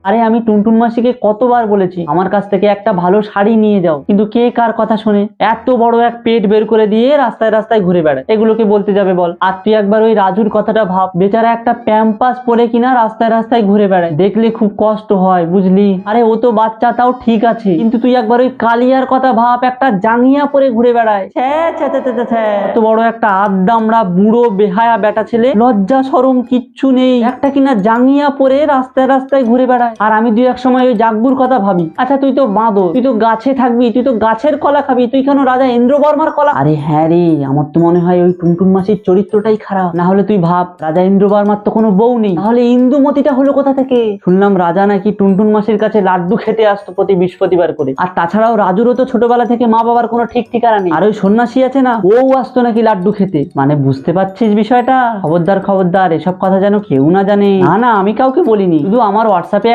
আরে আমি টুনটুন মাসিকে কতবার বলেছি আমার কাছ থেকে একটা ভালো শাড়ি নিয়ে যাও, কিন্তু কে কার কথা শোনে? এত বড় এক পেট বের করে দিয়ে রাস্তায় রাস্তায় ঘুরে বেড়ায়, এগুলোকে বলতে যাবে বল? আর তুই একবার ওই রাজুর কথাটা ভাব, বেচারা একটা প্যাম্পাস পরে কিনা রাস্তায় রাস্তায় ঘুরে বেড়ায়, দেখলে খুব কষ্ট হয় বুঝলি। আরে ও তো বাচ্চা তাও ঠিক আছে, কিন্তু তুই একবার ওই কালিয়ার কথা ভাব, একটা জাঙ্গিয়া পরে ঘুরে বেড়ায়। এত বড় একটা আদ্দামড়া বুড়ো বেহায়া বেটা ছেলে, লজ্জা শরম কিচ্ছু নেই, একটা কিনা জাঙ্গিয়া পরে রাস্তায় রাস্তায় ঘুরে বেড়ায়। আর আমি দুই এক সময় ওই জাগবুর কথা ভাবি, আচ্ছা তুই তো বাঁদর, তুই তো গাছে থাকবি, তুই তো গাছের কলা খাবি, তুই কেন রাজা ইন্দ্রবর্মার কলা? আরে হ্যাঁ রে, আমার তো মনে হয় ওই টুনটুন মাসির চরিত্রটাই খারাপ। না হলে তুই ভাব, রাজা ইন্দ্রবর্মার তো কোনো বউ নেই, তাহলে ইন্দুমতিটা হলো কোথা থেকে? শুনলাম রাজা নাকি টুনটুন মাসির কাছে লাড্ডু খেতে আসতো প্রতি বৃহস্পতিবার করে। আর তাছাড়াও রাজুরও তো ছোটবেলা থেকে মা বাবার কোনো ঠিক ঠিকানা নেই। আর ওই সন্ন্যাসী আছে না, ও আসতো নাকি লাড্ডু খেতে। মানে বুঝতে পারছিস বিষয়টা? খবরদার খবরদার, এসব কথা যেন কেউ না জানে। না না, আমি কাউকে বলিনি, শুধু আমার হোয়াটসঅ্যাপে